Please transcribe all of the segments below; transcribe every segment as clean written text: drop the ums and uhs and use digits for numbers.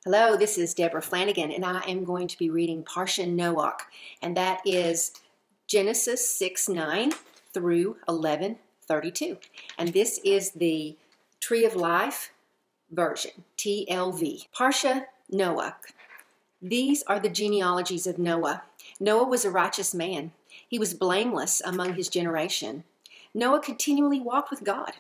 Hello, this is Deborah Flanagan, and I am going to be reading Parsha Noach, and that is Genesis 6:9 through 11:32. And this is the Tree of Life version, TLV. Parsha Noach. These are the genealogies of Noah. Noah was a righteous man. He was blameless among his generation. Noah continually walked with God.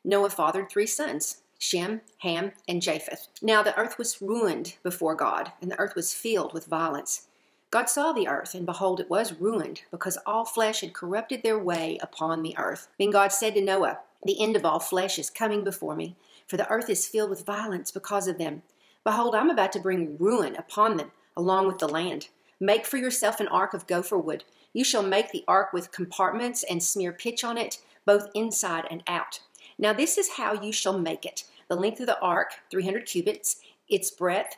Noah fathered 3 sons, Shem, Ham, and Japheth. Now the earth was ruined before God, and the earth was filled with violence. God saw the earth, and behold, it was ruined, because all flesh had corrupted their way upon the earth. Then God said to Noah, "The end of all flesh is coming before me, for the earth is filled with violence because of them. Behold, I'm about to bring ruin upon them, along with the land. Make for yourself an ark of gopher wood. You shall make the ark with compartments and smear pitch on it, both inside and out. Now this is how you shall make it. The length of the ark, 300 cubits, its breadth,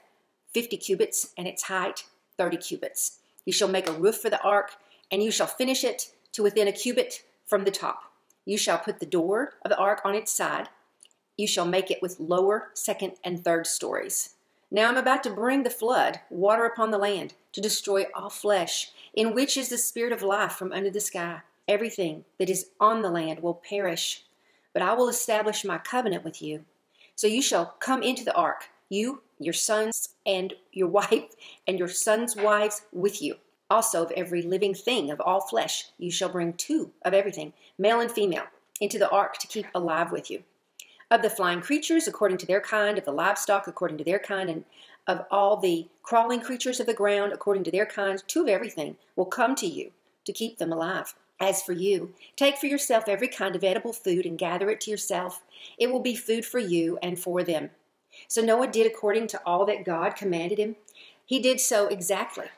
50 cubits, and its height, 30 cubits. You shall make a roof for the ark, and you shall finish it to within a cubit from the top. You shall put the door of the ark on its side. You shall make it with lower, second, and third stories. Now I'm about to bring the flood, water upon the land, to destroy all flesh, in which is the spirit of life from under the sky. Everything that is on the land will perish, but I will establish my covenant with you. So you shall come into the ark, you, your sons, and your wife, and your sons' wives with you. Also of every living thing of all flesh, you shall bring 2 of everything, male and female, into the ark to keep alive with you. Of the flying creatures according to their kind, of the livestock according to their kind, and of all the crawling creatures of the ground according to their kinds, 2 of everything will come to you to keep them alive. As for you, take for yourself every kind of edible food and gather it to yourself. It will be food for you and for them." So Noah did according to all that God commanded him. He did so exactly.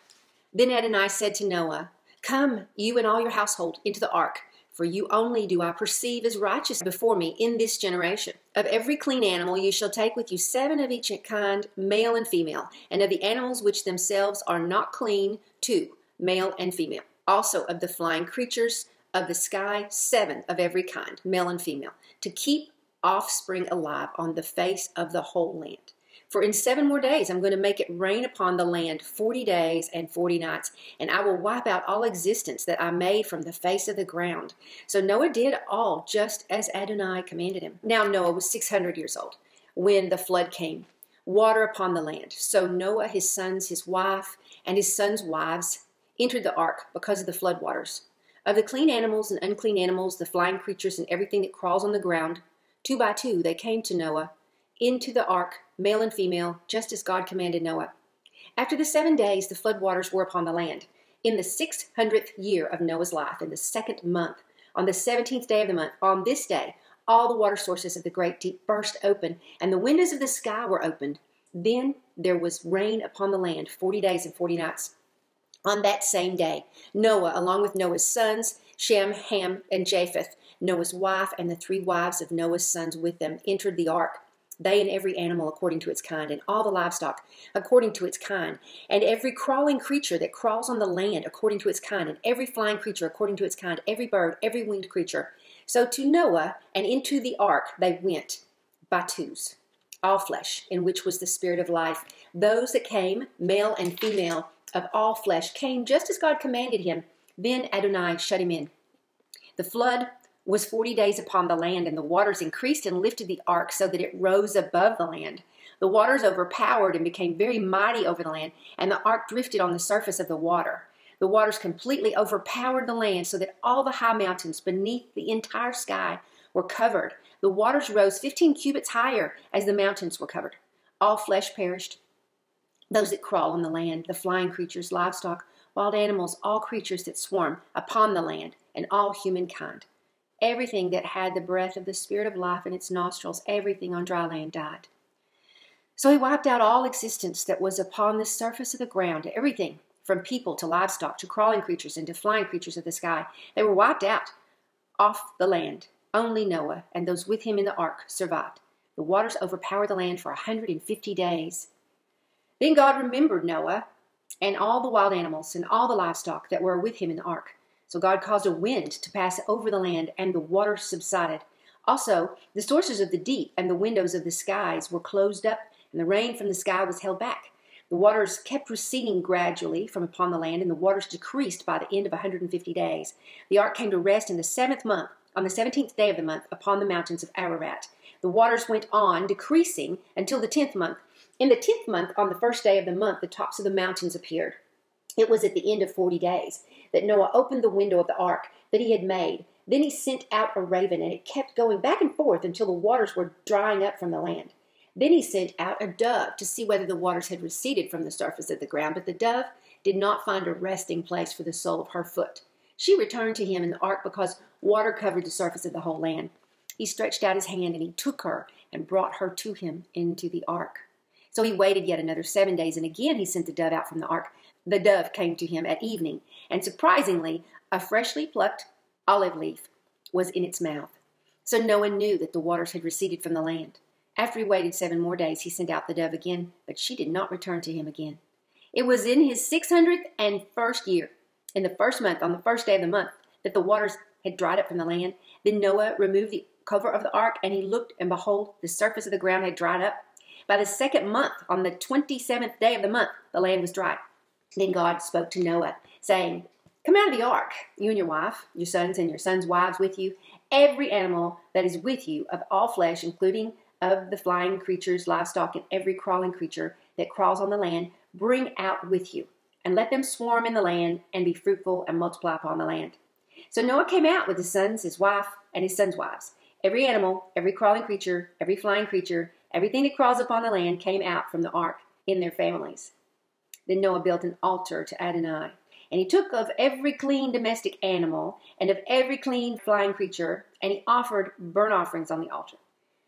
Then Adonai said to Noah, "Come, you and all your household, into the ark, for you only do I perceive as righteous before me in this generation. Of every clean animal you shall take with you 7 of each kind, male and female, and of the animals which themselves are not clean, 2, male and female. Also of the flying creatures of the sky, 7 of every kind, male and female, to keep offspring alive on the face of the whole land. For in 7 more days I'm going to make it rain upon the land 40 days and 40 nights, and I will wipe out all existence that I made from the face of the ground." So Noah did all just as Adonai commanded him. Now Noah was 600 years old when the flood came, water upon the land. So Noah, his sons, his wife, and his sons' wives entered the ark because of the flood waters. Of the clean animals and unclean animals, the flying creatures and everything that crawls on the ground, 2 by 2 they came to Noah into the ark, male and female, just as God commanded Noah. After the 7 days, the flood waters were upon the land. In the 600th year of Noah's life, in the 2nd month, on the 17th day of the month, on this day, all the water sources of the great deep burst open, and the windows of the sky were opened. Then there was rain upon the land 40 days and 40 nights. On that same day, Noah, along with Noah's sons, Shem, Ham, and Japheth, Noah's wife, and the 3 wives of Noah's sons with them, entered the ark, they and every animal according to its kind, and all the livestock according to its kind, and every crawling creature that crawls on the land according to its kind, and every flying creature according to its kind, every bird, every winged creature. So to Noah and into the ark they went by 2s, all flesh, in which was the spirit of life. Those that came, male and female, of all flesh, came just as God commanded him. Then Adonai shut him in. The flood was 40 days upon the land, and the waters increased and lifted the ark so that it rose above the land. The waters overpowered and became very mighty over the land, and the ark drifted on the surface of the water. The waters completely overpowered the land so that all the high mountains beneath the entire sky were covered. The waters rose 15 cubits higher as the mountains were covered. All flesh perished. Those that crawl on the land, the flying creatures, livestock, wild animals, all creatures that swarm upon the land, and all humankind. Everything that had the breath of the spirit of life in its nostrils, everything on dry land died. So he wiped out all existence that was upon the surface of the ground, everything from people to livestock to crawling creatures and to flying creatures of the sky. They were wiped out off the land. Only Noah and those with him in the ark survived. The waters overpowered the land for 150 days. Then God remembered Noah and all the wild animals and all the livestock that were with him in the ark. So God caused a wind to pass over the land, and the waters subsided. Also, the sources of the deep and the windows of the skies were closed up, and the rain from the sky was held back. The waters kept receding gradually from upon the land, and the waters decreased by the end of 150 days. The ark came to rest in the 7th month, on the 17th day of the month, upon the mountains of Ararat. The waters went on decreasing until the 10th month. In the 10th month, on the 1st day of the month, the tops of the mountains appeared. It was at the end of 40 days that Noah opened the window of the ark that he had made. Then he sent out a raven, and it kept going back and forth until the waters were drying up from the land. Then he sent out a dove to see whether the waters had receded from the surface of the ground, but the dove did not find a resting place for the sole of her foot. She returned to him in the ark because water covered the surface of the whole land. He stretched out his hand, and he took her and brought her to him into the ark. So he waited yet another 7 days, and again he sent the dove out from the ark. The dove came to him at evening, and surprisingly, a freshly plucked olive leaf was in its mouth. So Noah knew that the waters had receded from the land. After he waited 7 more days, he sent out the dove again, but she did not return to him again. It was in his 601st year, in the 1st month, on the 1st day of the month, that the waters had dried up from the land. Then Noah removed the cover of the ark, and he looked, and behold, the surface of the ground had dried up. By the 2nd month, on the 27th day of the month, the land was dry. Then God spoke to Noah, saying, "Come out of the ark, you and your wife, your sons and your sons' wives with you, every animal that is with you of all flesh, including of the flying creatures, livestock, and every crawling creature that crawls on the land, bring out with you, and let them swarm in the land, and be fruitful, and multiply upon the land." So Noah came out with his sons, his wife, and his sons' wives. Every animal, every crawling creature, every flying creature, everything that crawls upon the land came out from the ark in their families. Then Noah built an altar to Adonai, and he took of every clean domestic animal and of every clean flying creature, and he offered burnt offerings on the altar.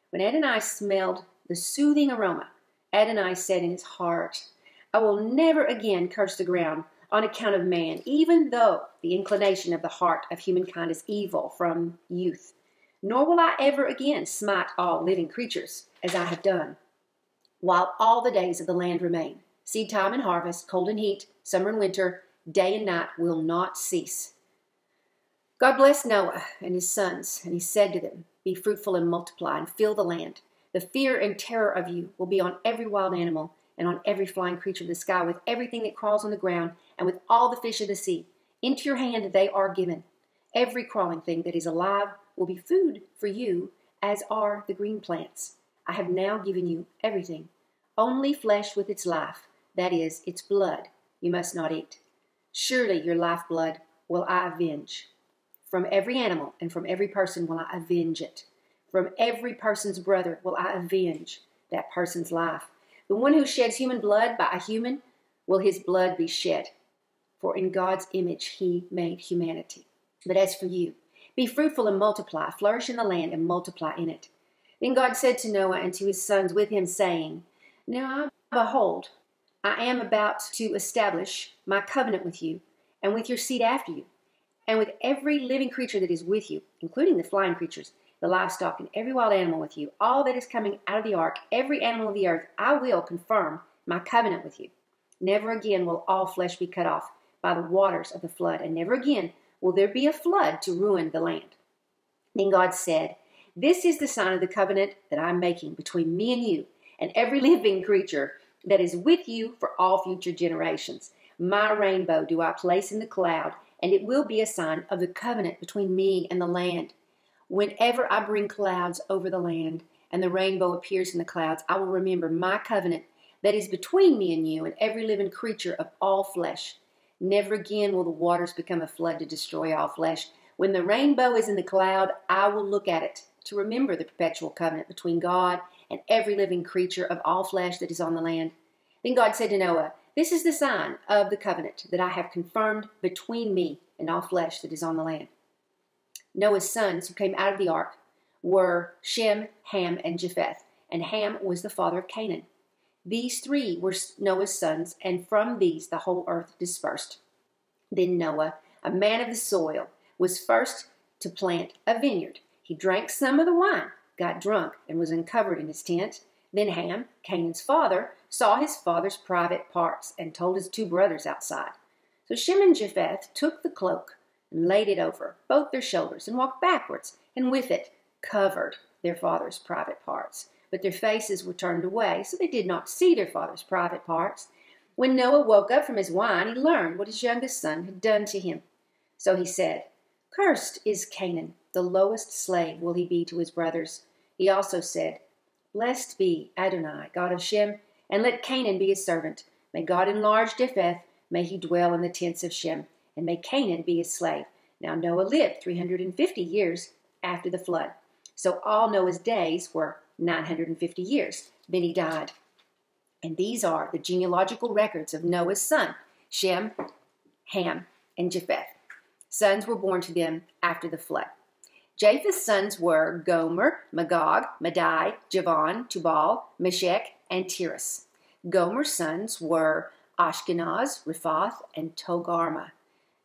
When Adonai smelled the soothing aroma, Adonai said in his heart, "I will never again curse the ground on account of man, even though the inclination of the heart of humankind is evil from youth. Nor will I ever again smite all living creatures as I have done, while all the days of the land remain. Seed time and harvest, cold and heat, summer and winter, day and night will not cease." God blessed Noah and his sons, and he said to them, "Be fruitful and multiply, and fill the land. The fear and terror of you will be on every wild animal, and on every flying creature of the sky, with everything that crawls on the ground, and with all the fish of the sea. Into your hand they are given. Every crawling thing that is alive will be food for you, as are the green plants. I have now given you everything. Only flesh with its life, that is, its blood, you must not eat. Surely your lifeblood will I avenge. From every animal and from every person will I avenge it. From every person's brother will I avenge that person's life. The one who sheds human blood by a human will his blood be shed. For in God's image he made humanity. But as for you, be fruitful and multiply, flourish in the land and multiply in it." Then God said to Noah and to his sons with him, saying, "Now behold, I am about to establish my covenant with you and with your seed after you, and with every living creature that is with you, including the flying creatures, the livestock, and every wild animal with you, all that is coming out of the ark, every animal of the earth, I will confirm my covenant with you. Never again will all flesh be cut off by the waters of the flood, and never again will there be a flood to ruin the land." Then God said, "This is the sign of the covenant that I am making between me and you, and every living creature that is with you for all future generations. My rainbow do I place in the cloud, and it will be a sign of the covenant between me and the land. Whenever I bring clouds over the land, and the rainbow appears in the clouds, I will remember my covenant that is between me and you and every living creature of all flesh. Never again will the waters become a flood to destroy all flesh. When the rainbow is in the cloud, I will look at it to remember the perpetual covenant between God and every living creature of all flesh that is on the land." Then God said to Noah, "This is the sign of the covenant that I have confirmed between me and all flesh that is on the land." Noah's sons who came out of the ark were Shem, Ham, and Japheth, and Ham was the father of Canaan. These three were Noah's sons, and from these the whole earth dispersed. Then Noah, a man of the soil, was first to plant a vineyard. He drank some of the wine, got drunk, and was uncovered in his tent. Then Ham, Canaan's father, saw his father's private parts and told his 2 brothers outside. So Shem and Japheth took the cloak and laid it over both their shoulders and walked backwards, and with it covered their father's private parts. but their faces were turned away, so they did not see their father's private parts. When Noah woke up from his wine, he learned what his youngest son had done to him. So he said, "Cursed is Canaan, the lowest slave will he be to his brothers." He also said, "Blessed be Adonai, God of Shem, and let Canaan be his servant. May God enlarge Japheth, may he dwell in the tents of Shem, and may Canaan be his slave." Now Noah lived 350 years after the flood. So all Noah's days were 950 years. Then he died. And these are the genealogical records of Noah's son, Shem, Ham, and Japheth. Sons were born to them after the flood. Japheth's sons were Gomer, Magog, Madai, Javan, Tubal, Meshech, and Tiras. Gomer's sons were Ashkenaz, Riphath, and Togarmah.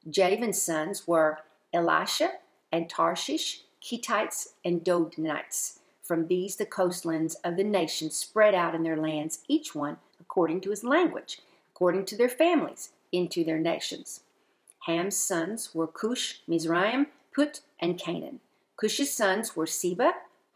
Javan's sons were Elisha and Tarshish, Kittites, and Dodanites. From these the coastlands of the nations spread out in their lands, each one according to his language, according to their families, into their nations. Ham's sons were Cush, Mizraim, Put, and Canaan. Cush's sons were Seba,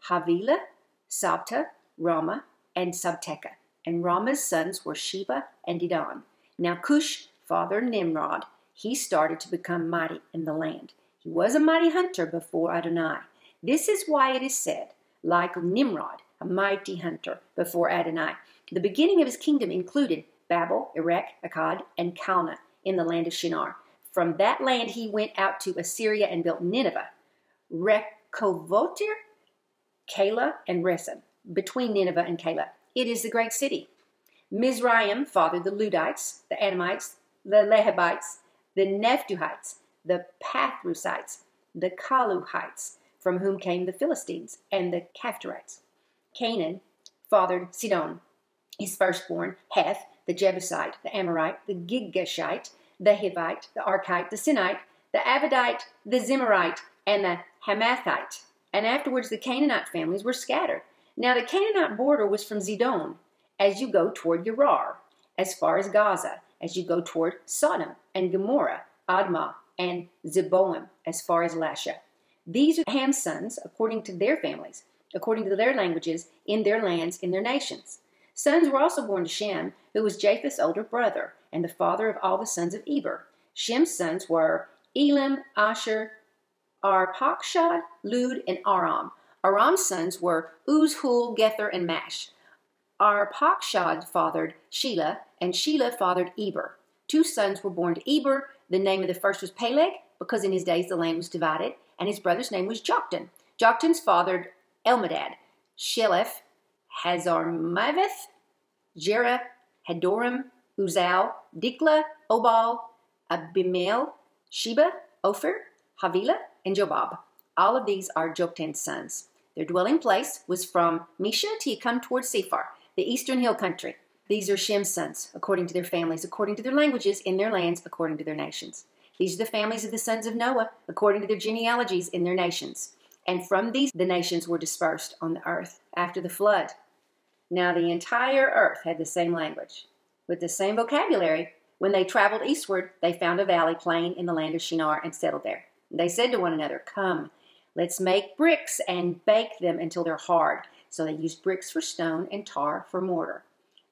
Havilah, Sabta, Ramah, and Sabteka. And Ramah's sons were Sheba and Dedan. Now Cush fathered Nimrod. He started to become mighty in the land. He was a mighty hunter before Adonai. This is why it is said, like Nimrod, a mighty hunter before Adonai. The beginning of his kingdom included Babel, Erech, Akkad, and Calneh in the land of Shinar. From that land he went out to Assyria and built Nineveh, Rechovotir, Calah, and Resen, between Nineveh and Calah. It is the great city. Mizraim fathered the Ludites, the Anamites, the Lehabites, the Nephtuhites, the Pathrusites, the Kaluhites, from whom came the Philistines, and the Caphtorites. Canaan fathered Sidon, his firstborn, Heth, the Jebusite, the Amorite, the Girgashite, the Hivite, the Archite, the Sinite, the Avidite, the Zimmerite, and the Hamathite. And afterwards the Canaanite families were scattered. Now the Canaanite border was from Zidon, as you go toward Gerar, as far as Gaza, as you go toward Sodom and Gomorrah, Admah, and Zeboim, as far as Lasha. These are Ham's sons, according to their families, according to their languages, in their lands, in their nations. Sons were also born to Shem, who was Japheth's older brother, and the father of all the sons of Eber. Shem's sons were Elam, Asher, Arpachshad, Lud, and Aram. Aram's sons were Uz, Hul, Gether, and Mash. Arpachshad fathered Shelah, and Shelah fathered Eber. 2 sons were born to Eber. The name of the first was Peleg, because in his days the land was divided, and his brother's name was Joktan. Joktan's fathered Elmadad, Sheleph, Hazarmaveth, Jerah, Hadoram, Uzal, Dikla, Obal, Abimael, Sheba, Ophir, Havilah, and Jobab. All of these are Joktan's sons. Their dwelling place was from Misha to come towards Sephar, the eastern hill country. These are Shem's sons, according to their families, according to their languages, in their lands, according to their nations. These are the families of the sons of Noah, according to their genealogies in their nations. And from these the nations were dispersed on the earth after the flood. Now the entire earth had the same language, with the same vocabulary. When they traveled eastward, they found a valley plain in the land of Shinar and settled there. They said to one another, "Come, let's make bricks and bake them until they're hard." So they used bricks for stone and tar for mortar.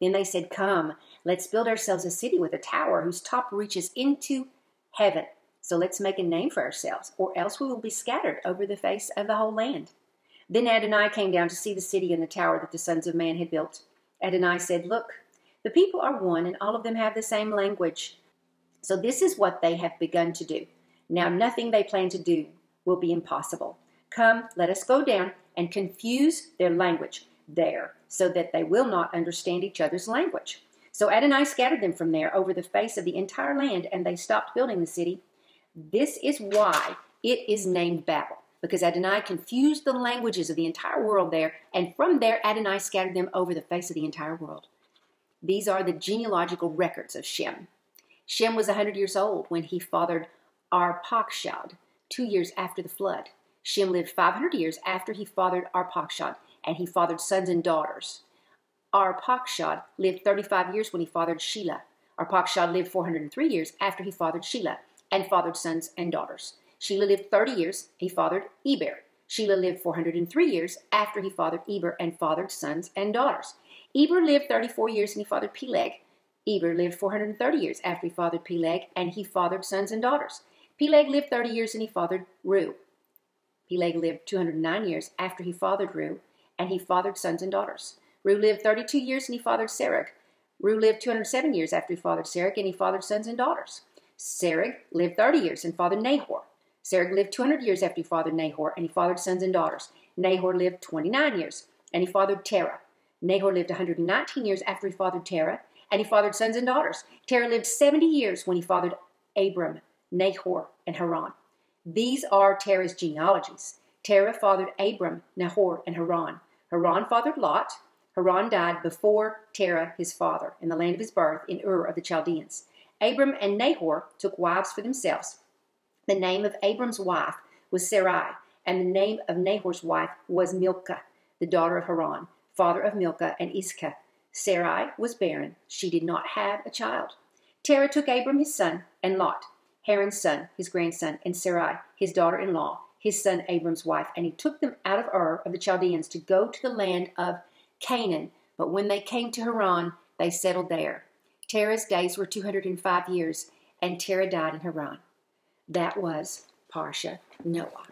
Then they said, "Come, let's build ourselves a city with a tower whose top reaches into heaven. So let's make a name for ourselves, or else we will be scattered over the face of the whole land." Then Adonai came down to see the city and the tower that the sons of man had built. Adonai said, "Look, the people are one, and all of them have the same language. So this is what they have begun to do. Now nothing they plan to do will be impossible. Come, let us go down and confuse their language there, so that they will not understand each other's language." So Adonai scattered them from there over the face of the entire land, and they stopped building the city. This is why it is named Babel, because Adonai confused the languages of the entire world there, and from there Adonai scattered them over the face of the entire world. These are the genealogical records of Shem. Shem was 100 years old when he fathered Arpachshad, 2 years after the flood. Shem lived 500 years after he fathered Arpachshad, and he fathered sons and daughters. Arpachshad lived 35 years when he fathered Shelah. Arpachshad lived 403 years after he fathered Shelah, and fathered sons and daughters. Shelah lived 30 years. He fathered Eber. Shelah lived 403 years after he fathered Eber and fathered sons and daughters. Eber lived 34 years and he fathered Peleg. Eber lived 430 years after he fathered Peleg, and he fathered sons and daughters. Peleg lived 30 years and he fathered Reu. Peleg lived 209 years after he fathered Reu, and he fathered sons and daughters. Reu lived 32 years and he fathered Serug. Reu lived 207 years after he fathered Serug, and he fathered sons and daughters. Serug lived 30 years and fathered Nahor. Serug lived 200 years after he fathered Nahor, and he fathered sons and daughters. Nahor lived 29 years, and he fathered Terah. Nahor lived 119 years after he fathered Terah, and he fathered sons and daughters. Terah lived 70 years when he fathered Abram, Nahor, and Haran. These are Terah's genealogies. Terah fathered Abram, Nahor, and Haran. Haran fathered Lot. Haran died before Terah, his father, in the land of his birth in Ur of the Chaldeans. Abram and Nahor took wives for themselves. The name of Abram's wife was Sarai, and the name of Nahor's wife was Milcah, the daughter of Haran, father of Milcah and Iscah. Sarai was barren. She did not have a child. Terah took Abram his son, and Lot, Haran's son, his grandson, and Sarai, his daughter-in-law, his son Abram's wife, and he took them out of Ur of the Chaldeans to go to the land of Canaan. But when they came to Haran, they settled there. Terah's days were 205 years, and Terah died in Haran. That was Parsha Noah.